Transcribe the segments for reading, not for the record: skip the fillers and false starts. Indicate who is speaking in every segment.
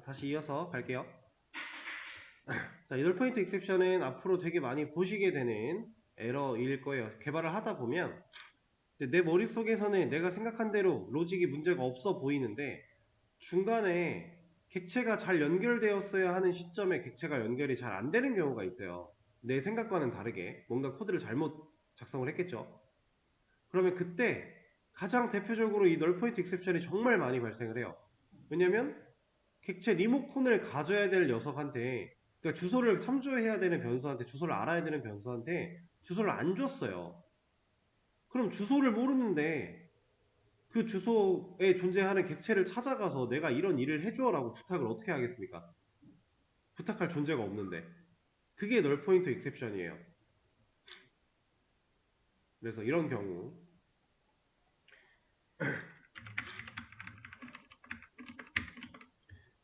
Speaker 1: 다시 이어서 갈게요. 자, 이 널포인트 익셉션은 앞으로 되게 많이 보시게 되는 에러일 거예요. 개발을 하다 보면 이제 내 머릿속에서는 내가 생각한 대로 로직이 문제가 없어 보이는데 중간에 객체가 잘 연결되었어야 하는 시점에 객체가 연결이 잘 안 되는 경우가 있어요. 내 생각과는 다르게 뭔가 코드를 잘못 작성을 했겠죠. 그러면 그때 가장 대표적으로 이 널포인트 익셉션이 정말 많이 발생을 해요. 왜냐면 객체 리모컨을 가져야 될 녀석한테, 그러니까 주소를 참조해야 되는 변수한테, 주소를 알아야 되는 변수한테 주소를 안 줬어요. 그럼 주소를 모르는데 그 주소에 존재하는 객체를 찾아가서 내가 이런 일을 해줘라고 부탁을 어떻게 하겠습니까? 부탁할 존재가 없는데. 그게 널포인트 익셉션이에요. 그래서 이런 경우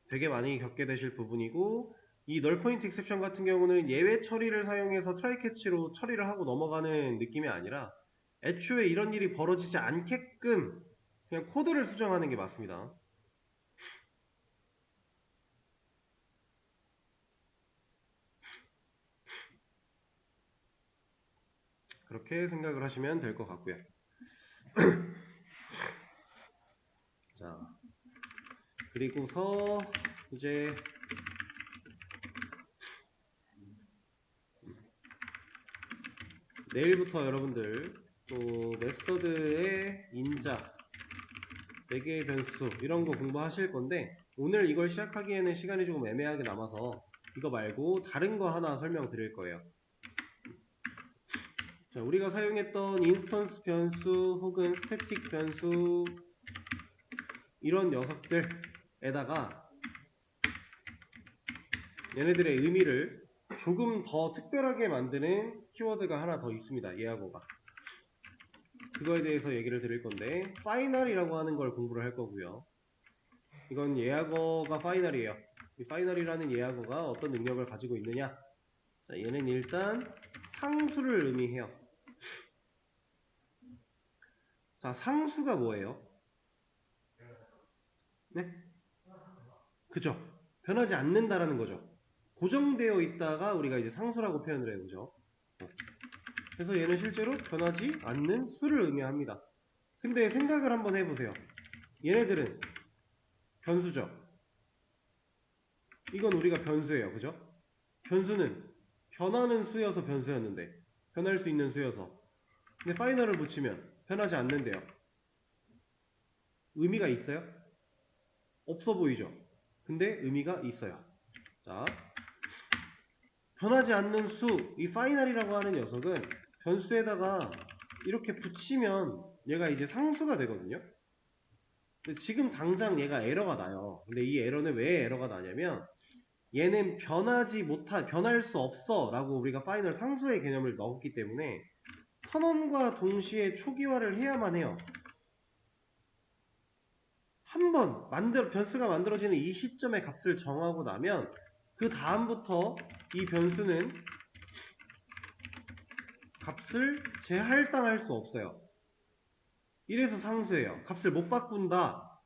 Speaker 1: 되게 많이 겪게 되실 부분이고, 이 널포인트 익셉션 같은 경우는 예외 처리를 사용해서 트라이 캐치로 처리를 하고 넘어가는 느낌이 아니라 애초에 이런 일이 벌어지지 않게끔 그냥 코드를 수정하는 게 맞습니다. 그렇게 생각을 하시면 될 것 같고요. 자, 그리고서 이제 내일부터 여러분들 또 메서드의 인자, 4개의 변수 이런 거 공부하실 건데, 오늘 이걸 시작하기에는 시간이 조금 애매하게 남아서 이거 말고 다른 거 하나 설명드릴 거예요. 자, 우리가 사용했던 인스턴스 변수 혹은 스태틱 변수 이런 녀석들에다가 얘네들의 의미를 조금 더 특별하게 만드는 키워드가 하나 더 있습니다. 예하고가. 그거에 대해서 얘기를 드릴 건데, 파이널이라고 하는 걸 공부를 할 거고요. 이건 예하고가 파이널이에요. 이 파이널이라는 예하고가 어떤 능력을 가지고 있느냐? 자, 얘는 일단 상수를 의미해요. 자, 상수가 뭐예요? 네? 그죠? 변하지 않는다라는 거죠. 고정되어 있다가 우리가 이제 상수라고 표현을 해요. 그죠? 그래서 얘는 실제로 변하지 않는 수를 의미합니다. 근데 생각을 한번 해보세요. 얘네들은 변수죠. 이건 우리가 변수예요. 그죠? 변수는 변하는 수여서 변수였는데, 변할 수 있는 수여서. 근데 파이널을 붙이면 변하지 않는데요. 의미가 있어요? 없어 보이죠? 근데 의미가 있어요. 자, 변하지 않는 수, 이 파이널이라고 하는 녀석은 변수에다가 이렇게 붙이면 얘가 이제 상수가 되거든요. 근데 지금 당장 얘가 에러가 나요. 근데 이 에러는 왜 에러가 나냐면 얘는 변할 수 없어 라고 우리가 파이널 상수의 개념을 넣었기 때문에 선언과 동시에 초기화를 해야만 해요. 한번 변수가 만들어지는 이 시점의 값을 정하고 나면 그 다음부터 이 변수는 값을 재할당할 수 없어요. 이래서 상수예요. 값을 못 바꾼다.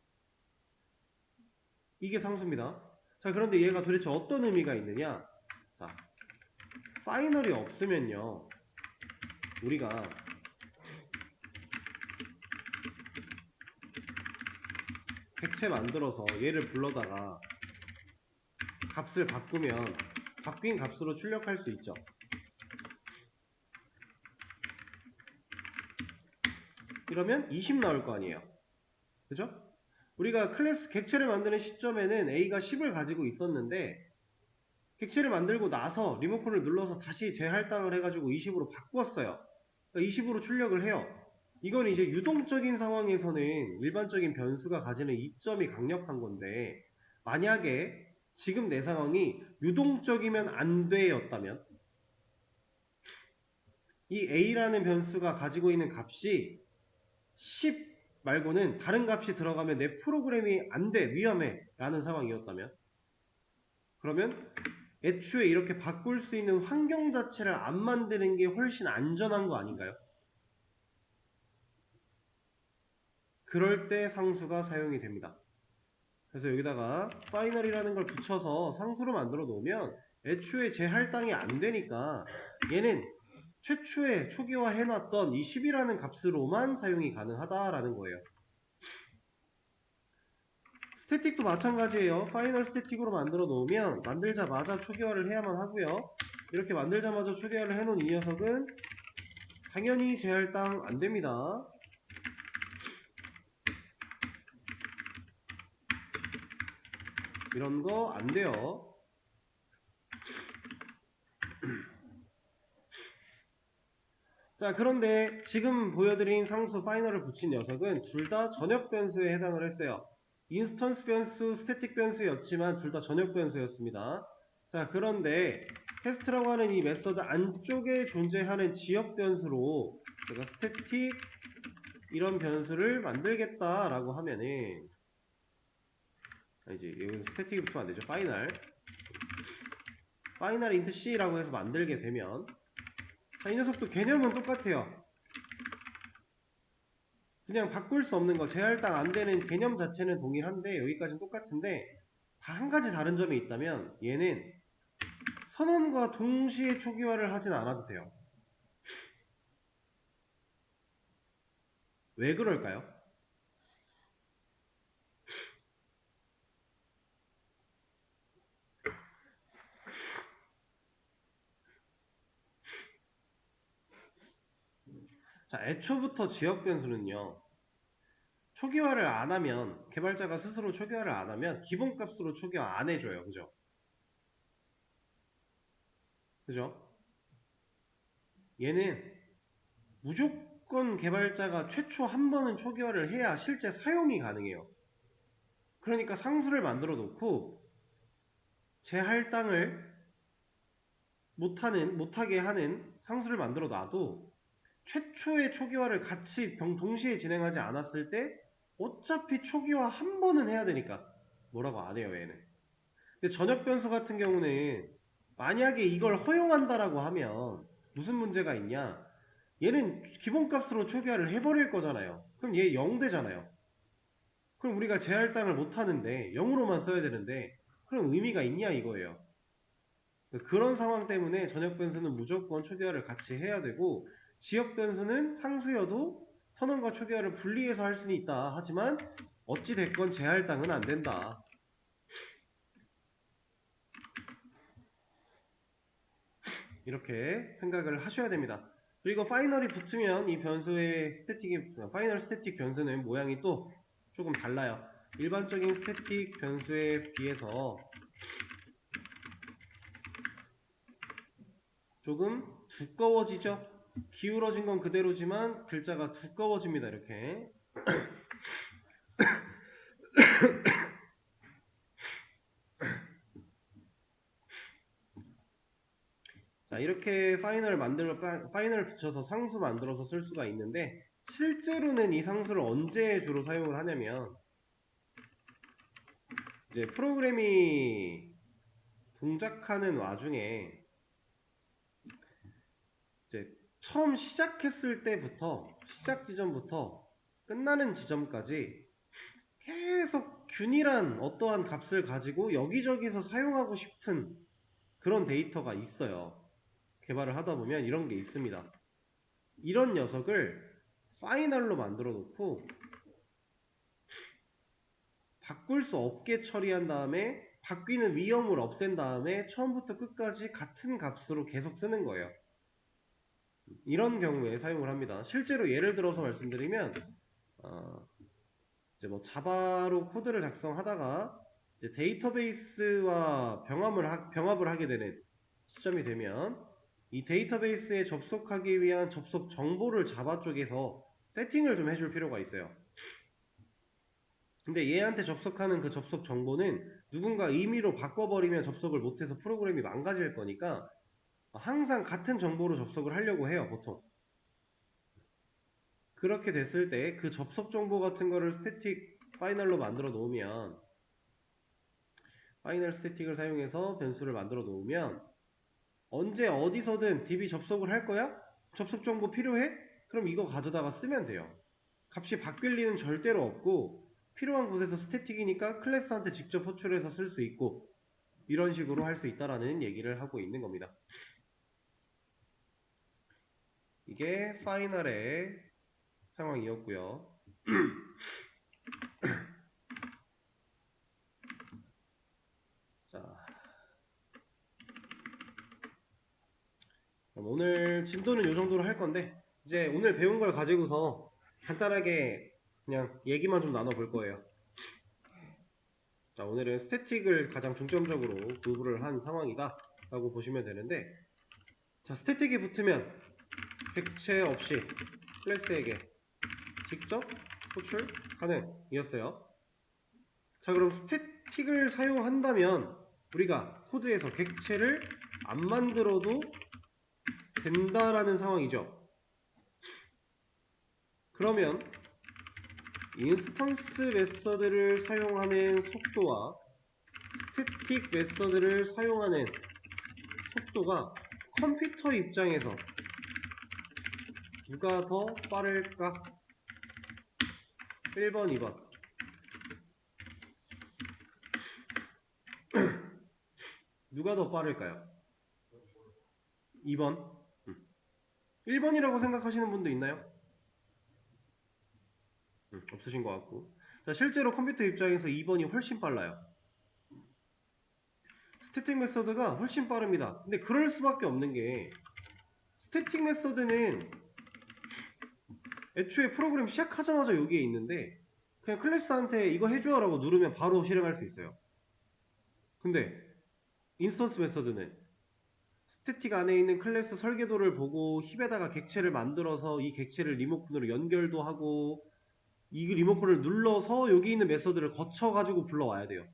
Speaker 1: 이게 상수입니다. 자, 그런데 얘가 도대체 어떤 의미가 있느냐? 자, 파이널이 없으면요. 우리가 객체 만들어서 얘를 불러다가 값을 바꾸면 바뀐 값으로 출력할 수 있죠. 이러면 20 나올 거 아니에요. 그죠? 우리가 클래스 객체를 만드는 시점에는 A가 10을 가지고 있었는데 객체를 만들고 나서 리모컨을 눌러서 다시 재할당을 해가지고 20으로 바꾸었어요. 그러니까 20으로 출력을 해요. 이건 이제 유동적인 상황에서는 일반적인 변수가 가지는 이점이 강력한 건데, 만약에 지금 내 상황이 유동적이면 안 돼였다면 이 A라는 변수가 가지고 있는 값이 10 말고는 다른 값이 들어가면 내 프로그램이 안 돼, 위험해 라는 상황이었다면, 그러면 애초에 이렇게 바꿀 수 있는 환경 자체를 안 만드는 게 훨씬 안전한 거 아닌가요? 그럴 때 상수가 사용이 됩니다. 그래서 여기다가 파이널이라는 걸 붙여서 상수로 만들어 놓으면 애초에 재할당이 안 되니까 얘는 최초에 초기화 해놨던 이 10이라는 값으로만 사용이 가능하다라는 거예요. 스태틱도 마찬가지예요. 파이널 스태틱으로 만들어 놓으면 만들자마자 초기화를 해야만 하고요. 이렇게 만들자마자 초기화를 해놓은 이 녀석은 당연히 재할당 안 됩니다. 이런 거 안 돼요. 자, 그런데 지금 보여드린 상수 파이널을 붙인 녀석은 둘 다 전역 변수에 해당을 했어요. 인스턴스 변수, 스태틱 변수였지만 둘 다 전역 변수였습니다. 자, 그런데 테스트라고 하는 이 메서드 안쪽에 존재하는 지역 변수로 제가 스태틱 이런 변수를 만들겠다라고 하면은 이제 여기 스태틱이 붙으면 안 되죠. 파이널 인트 C라고 해서 만들게 되면 이 녀석도 개념은 똑같아요. 그냥 바꿀 수 없는 거, 재할당 안 되는 개념 자체는 동일한데 여기까지는 똑같은데 다 한 가지 다른 점이 있다면 얘는 선언과 동시에 초기화를 하진 않아도 돼요. 왜 그럴까요? 자, 애초부터 지역 변수는요. 초기화를 안 하면 개발자가 스스로 초기화를 안 하면 기본값으로 초기화 안 해줘요. 그죠? 그죠? 얘는 무조건 개발자가 최초 한 번은 초기화를 해야 실제 사용이 가능해요. 그러니까 상수를 만들어 놓고 재할당을 못하게 하는 상수를 만들어 놔도 최초의 초기화를 같이 동시에 진행하지 않았을 때 어차피 초기화 한 번은 해야 되니까 뭐라고 안 해요, 얘는. 근데 전역 변수 같은 경우는 만약에 이걸 허용한다라고 하면 무슨 문제가 있냐? 얘는 기본값으로 초기화를 해버릴 거잖아요. 그럼 얘 0 되잖아요. 그럼 우리가 재할당을 못하는데 0으로만 써야 되는데 그럼 의미가 있냐 이거예요. 그런 상황 때문에 전역 변수는 무조건 초기화를 같이 해야 되고 지역 변수는 상수여도 선언과 초기화를 분리해서 할 수는 있다. 하지만 어찌 됐건 재할당은 안 된다. 이렇게 생각을 하셔야 됩니다. 그리고 파이널이 붙으면 이 변수의 파이널 스태틱 변수는 모양이 또 조금 달라요. 일반적인 스태틱 변수에 비해서 조금 두꺼워지죠. 기울어진 건 그대로지만 글자가 두꺼워집니다. 이렇게. 자, 이렇게 파이널 붙여서 상수 만들어서 쓸 수가 있는데 실제로는 이 상수를 언제 주로 사용을 하냐면 이제 프로그램이 동작하는 와중에 이제 처음 시작했을 때부터 시작 지점부터 끝나는 지점까지 계속 균일한 어떠한 값을 가지고 여기저기서 사용하고 싶은 그런 데이터가 있어요. 개발을 하다 보면 이런 게 있습니다. 이런 녀석을 파이널로 만들어 놓고 바꿀 수 없게 처리한 다음에 바뀌는 위험을 없앤 다음에 처음부터 끝까지 같은 값으로 계속 쓰는 거예요. 이런 경우에 사용을 합니다. 실제로 예를 들어서 말씀드리면 이제 뭐 자바로 코드를 작성하다가 이제 데이터베이스와 병합을 하게 되는 시점이 되면 이 데이터베이스에 접속하기 위한 접속 정보를 자바 쪽에서 세팅을 좀 해줄 필요가 있어요. 근데 얘한테 접속하는 그 접속 정보는 누군가 임의로 바꿔버리면 접속을 못해서 프로그램이 망가질 거니까 항상 같은 정보로 접속을 하려고 해요, 보통. 그렇게 됐을 때 그 접속 정보 같은 거를 스태틱 파이널로 만들어 놓으면 파이널 스태틱을 사용해서 변수를 만들어 놓으면 언제 어디서든 DB 접속을 할 거야? 접속 정보 필요해? 그럼 이거 가져다가 쓰면 돼요. 값이 바뀔 리는 절대로 없고 필요한 곳에서 스태틱이니까 클래스한테 직접 호출해서 쓸 수 있고 이런 식으로 할 수 있다라는 얘기를 하고 있는 겁니다. 이게 파이널의 상황이었고요. 자, 그럼 오늘 진도는 이 정도로 할 건데 이제 오늘 배운 걸 가지고서 간단하게 그냥 얘기만 좀 나눠볼 거예요. 자, 오늘은 스태틱을 가장 중점적으로 공부를 한 상황이다 라고 보시면 되는데, 자, 스태틱이 붙으면 객체 없이 클래스에게 직접 호출 가능이었어요. 자, 그럼 스태틱을 사용한다면 우리가 코드에서 객체를 안 만들어도 된다라는 상황이죠. 그러면 인스턴스 메서드를 사용하는 속도와 스태틱 메서드를 사용하는 속도가 컴퓨터 입장에서 누가 더 빠를까? 1번, 2번. 누가 더 빠를까요? 2번. 1번이라고 생각하시는 분도 있나요? 없으신 것 같고. 자, 실제로 컴퓨터 입장에서 2번이 훨씬 빨라요. 스태틱 메서드가 훨씬 빠릅니다. 근데 그럴 수밖에 없는 게 스태틱 메서드는 애초에 프로그램 시작하자마자 여기에 있는데 그냥 클래스한테 이거 해줘요 라고 누르면 바로 실행할 수 있어요. 근데 인스턴스 메서드는 스태틱 안에 있는 클래스 설계도를 보고 힙에다가 객체를 만들어서 이 객체를 리모컨으로 연결도 하고 이 리모컨을 눌러서 여기 있는 메서드를 거쳐가지고 불러와야 돼요.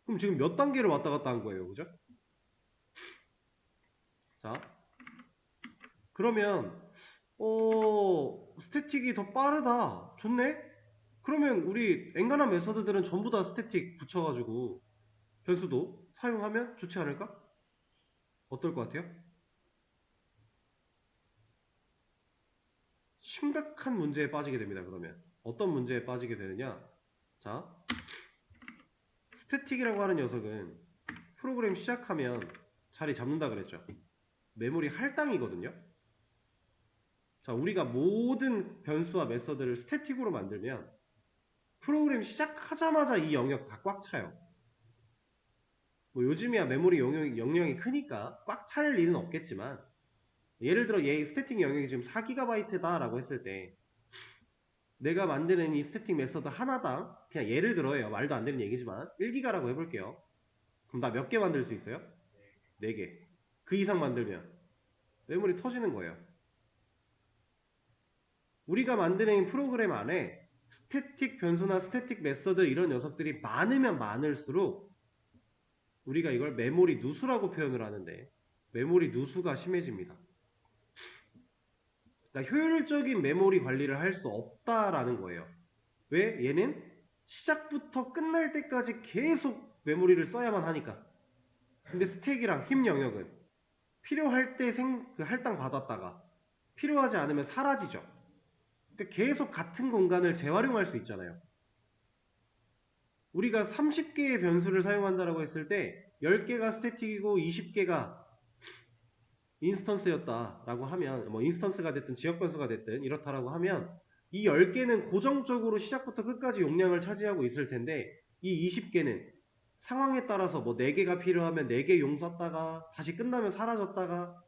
Speaker 1: 그럼 지금 몇 단계를 왔다 갔다 한 거예요, 그죠? 자, 그러면 스태틱이 더 빠르다, 좋네? 그러면 우리 엔간한 메서드들은 전부 다 스태틱 붙여가지고 변수도 사용하면 좋지 않을까? 어떨 것 같아요? 심각한 문제에 빠지게 됩니다. 그러면 어떤 문제에 빠지게 되느냐? 자, 스태틱이라고 하는 녀석은 프로그램 시작하면 자리 잡는다 그랬죠. 메모리 할당이거든요. 자, 우리가 모든 변수와 메서드를 스태틱으로 만들면 프로그램 시작하자마자 이 영역 다 꽉 차요. 뭐 요즘이야 메모리 용량이 크니까 꽉 찰 일은 없겠지만, 예를 들어 얘 스태틱 영역이 지금 4GB 라고 했을 때 내가 만드는 이 스태틱 메서드 하나당, 그냥 예를 들어요, 말도 안 되는 얘기지만 1GB라고 해볼게요. 그럼 나 몇 개 만들 수 있어요? 4개. 그 이상 만들면 메모리 터지는 거예요. 우리가 만드는 프로그램 안에 스태틱 변수나 스태틱 메서드 이런 녀석들이 많으면 많을수록 우리가 이걸 메모리 누수라고 표현을 하는데, 메모리 누수가 심해집니다. 그러니까 효율적인 메모리 관리를 할 수 없다라는 거예요. 왜? 얘는 시작부터 끝날 때까지 계속 메모리를 써야만 하니까. 근데 스택이랑 힙 영역은 필요할 때 그 할당 받았다가 필요하지 않으면 사라지죠. 그러니까 계속 같은 공간을 재활용할 수 있잖아요. 우리가 30개의 변수를 사용한다고 했을 때 10개가 스태틱이고 20개가 인스턴스였다라고 하면, 뭐 인스턴스가 됐든 지역 변수가 됐든 이렇다라고 하면 이 10개는 고정적으로 시작부터 끝까지 용량을 차지하고 있을 텐데, 이 20개는 상황에 따라서 뭐 4개가 필요하면 4개 용 썼다가 다시 끝나면 사라졌다가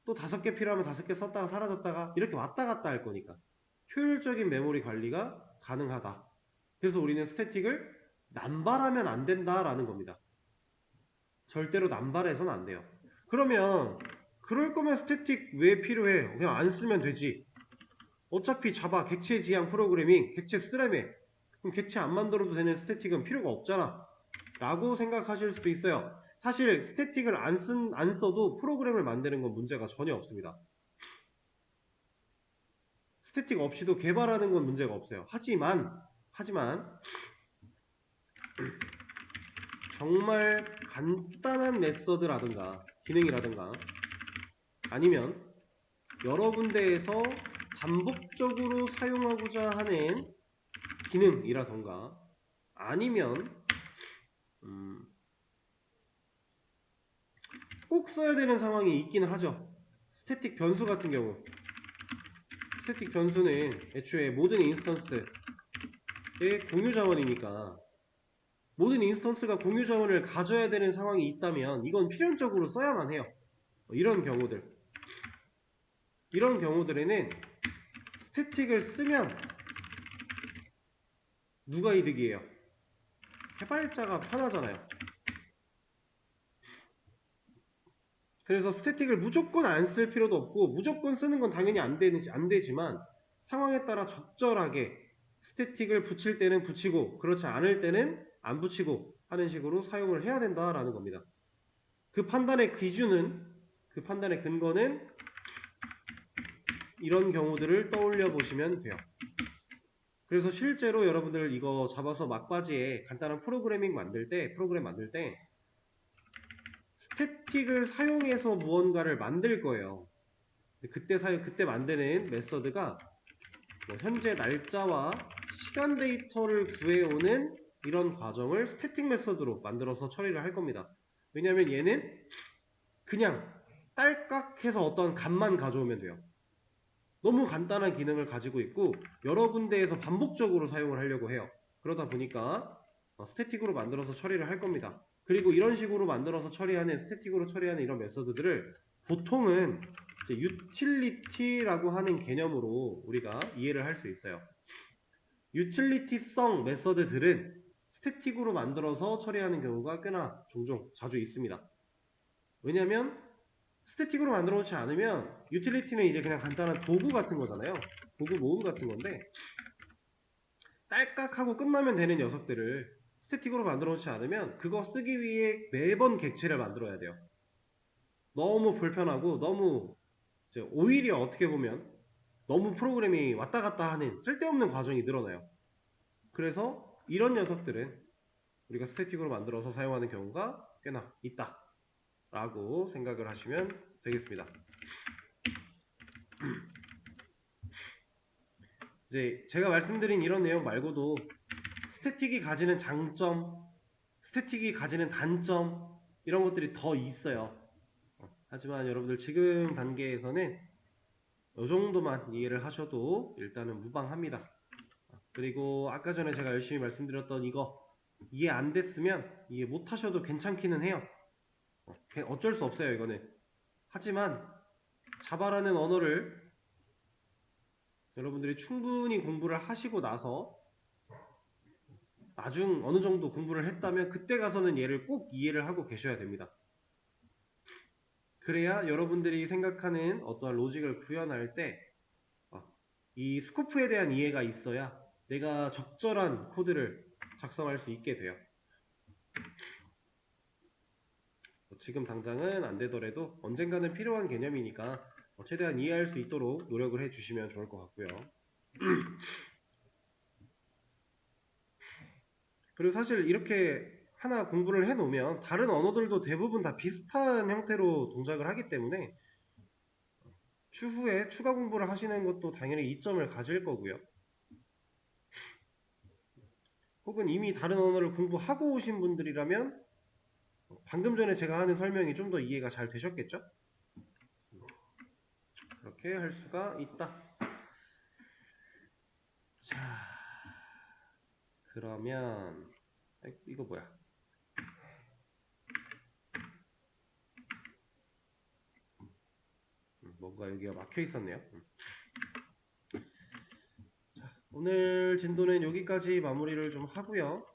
Speaker 1: 또 5개 필요하면 5개 썼다가 사라졌다가 이렇게 왔다 갔다 할 거니까 효율적인 메모리 관리가 가능하다. 그래서 우리는 스태틱을 남발하면 안 된다라는 겁니다. 절대로 남발해서는 안 돼요. 그러면 그럴 거면 스태틱 왜 필요해? 그냥 안 쓰면 되지. 어차피 자바 객체 지향 프로그래밍, 객체 쓰라며. 그럼 객체 안 만들어도 되는 스태틱은 필요가 없잖아 라고 생각하실 수도 있어요. 사실 스태틱을 안 써도 프로그램을 만드는 건 문제가 전혀 없습니다. 스태틱 없이도 개발하는 건 문제가 없어요. 하지만 정말 간단한 메서드라든가 기능이라든가 아니면 여러 군데에서 반복적으로 사용하고자 하는 기능이라던가 아니면 꼭 써야 되는 상황이 있긴 하죠. 스태틱 변수 같은 경우, 스태틱 변수는 애초에 모든 인스턴스의 공유 자원이니까 모든 인스턴스가 공유 자원을 가져야 되는 상황이 있다면 이건 필연적으로 써야만 해요. 이런 경우들에는 스태틱을 쓰면 누가 이득이에요? 개발자가 편하잖아요. 그래서 스태틱을 무조건 안 쓸 필요도 없고 무조건 쓰는 건 당연히 안 되지만 상황에 따라 적절하게 스태틱을 붙일 때는 붙이고 그렇지 않을 때는 안 붙이고 하는 식으로 사용을 해야 된다라는 겁니다. 그 판단의 기준은, 그 판단의 근거는 이런 경우들을 떠올려 보시면 돼요. 그래서 실제로 여러분들 이거 잡아서 막바지에 간단한 프로그램 만들 때 스태틱을 사용해서 무언가를 만들 거예요. 그때 만드는 메서드가 뭐 현재 날짜와 시간 데이터를 구해오는 이런 과정을 스태틱 메서드로 만들어서 처리를 할 겁니다. 왜냐하면 얘는 그냥 딸깍 해서 어떤 값만 가져오면 돼요. 너무 간단한 기능을 가지고 있고 여러 군데에서 반복적으로 사용을 하려고 해요. 그러다 보니까 스태틱으로 만들어서 처리를 할 겁니다. 그리고 이런 식으로 만들어서 스태틱으로 처리하는 이런 메서드들을 보통은 이제 유틸리티라고 하는 개념으로 우리가 이해를 할 수 있어요. 유틸리티성 메서드들은 스태틱으로 만들어서 처리하는 경우가 꽤나 종종 자주 있습니다. 왜냐하면 스태틱으로 만들어 놓지 않으면 유틸리티는 이제 그냥 간단한 도구 같은 거잖아요. 도구 모음 같은 건데 딸깍하고 끝나면 되는 녀석들을 스태틱으로 만들어 놓지 않으면 그거 쓰기 위해 매번 객체를 만들어야 돼요. 너무 불편하고 너무 오히려 어떻게 보면 너무 프로그램이 왔다 갔다 하는 쓸데없는 과정이 늘어나요. 그래서 이런 녀석들은 우리가 스태틱으로 만들어서 사용하는 경우가 꽤나 있다 라고 생각을 하시면 되겠습니다. 이제 제가 말씀드린 이런 내용 말고도 스태틱이 가지는 장점, 스태틱이 가지는 단점 이런 것들이 더 있어요. 하지만 여러분들 지금 단계에서는 이 정도만 이해를 하셔도 일단은 무방합니다. 그리고 아까 전에 제가 열심히 말씀드렸던 이거 이해 안 됐으면 이해 못 하셔도 괜찮기는 해요. 어쩔 수 없어요 이거는. 하지만 자바라는 언어를 여러분들이 충분히 공부를 하시고 나서 나중 어느 정도 공부를 했다면 그때 가서는 얘를 꼭 이해를 하고 계셔야 됩니다. 그래야 여러분들이 생각하는 어떠한 로직을 구현할 때 이 스코프에 대한 이해가 있어야 내가 적절한 코드를 작성할 수 있게 돼요. 지금 당장은 안 되더라도 언젠가는 필요한 개념이니까 최대한 이해할 수 있도록 노력을 해주시면 좋을 것 같고요. 그리고 사실 이렇게 하나 공부를 해놓으면 다른 언어들도 대부분 다 비슷한 형태로 동작을 하기 때문에 추후에 추가 공부를 하시는 것도 당연히 이점을 가질 거고요. 혹은 이미 다른 언어를 공부하고 오신 분들이라면 방금 전에 제가 하는 설명이 좀 더 이해가 잘 되셨겠죠? 그렇게 할 수가 있다. 자, 그러면 이거 뭐야? 뭔가 여기가 막혀 있었네요. 자, 오늘 진도는 여기까지 마무리를 좀 하고요.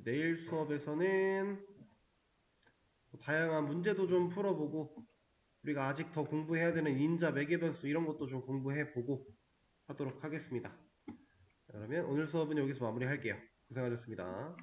Speaker 1: 내일 수업에서는 다양한 문제도 좀 풀어보고 우리가 아직 더 공부해야 되는 인자, 매개변수 이런 것도 좀 공부해보고 하도록 하겠습니다. 그러면 오늘 수업은 여기서 마무리할게요. 고생하셨습니다.